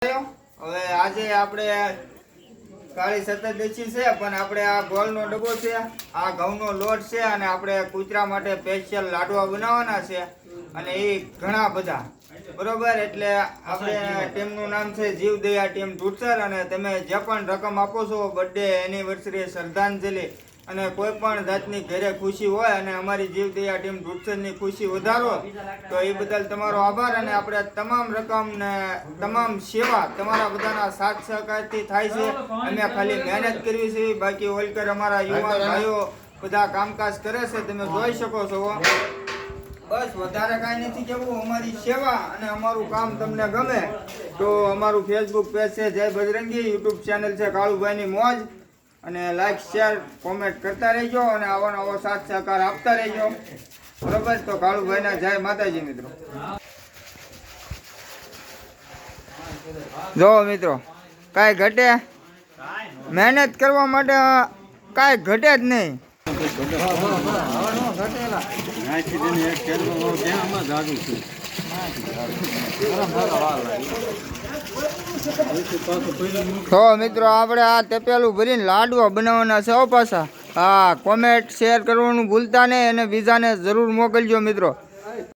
હવે આજે આપણે કાળી સતતદેશી છે, પણ આપણે આ ગોળનો ડબ્બો છે, આ ઘઉંનો લોટ છે, અને આપણે કૂતરા માટે સ્પેશિયલ લાડવા બનાવવાના છે, અને એ ઘણા બધા બરોબર. એટલે આપણે ટીમનું નામ છે જીવદયા ટીમ ધૂળસર, અને તમે જે પણ રકમ આપો છો બર્થડે એનિવર્સરી શ્રદ્ધાંજલિ અને કોઈ પણ જાતની ઘરે ખુશી હોય અને અમારી જીવદયા ટીમ ધૂળસરની ખુશી વધારો તો એ બદલ તમારો આભાર. અને આપણે તમામ રકમ ને તમામ સેવા તમારા બધાના સાથ સહકારથી થાય છે. અમે ખાલી મહેનત કરવી છે, બાકી ઓલકર અમારા યુવાન ભાઈઓ બધા કામકાજ કરે છે, તમે જોઈ શકો છો. બસ વધારે કાંઈ નથી કેવું. અમારી સેવા અને અમારું કામ તમને ગમે તો અમારું ફેસબુક પેજ છે જય બજરંગી, યુટ્યુબ ચેનલ છે કાળુભાઈની મોજ, અને લાઈક શેર કોમેન્ટ કરતા રહેજો અને આવો નવો સાથ સહકાર આપતા રહેજો બરોબર. તો કાળુભાઈના જય માતાજી મિત્રો. જો મિત્રો કાંઈ ઘટે, મહેનત કરવા માટે કાંઈ ઘટે જ નહીં. તો મિત્રો આપણે આ તેપેલું ભરીને લાડવા બનાવવાના છે પાછા. હા, કોમેન્ટ શેર કરવાનું ભૂલતા નહીં અને બીજાને જરૂર મોકલજો મિત્રો.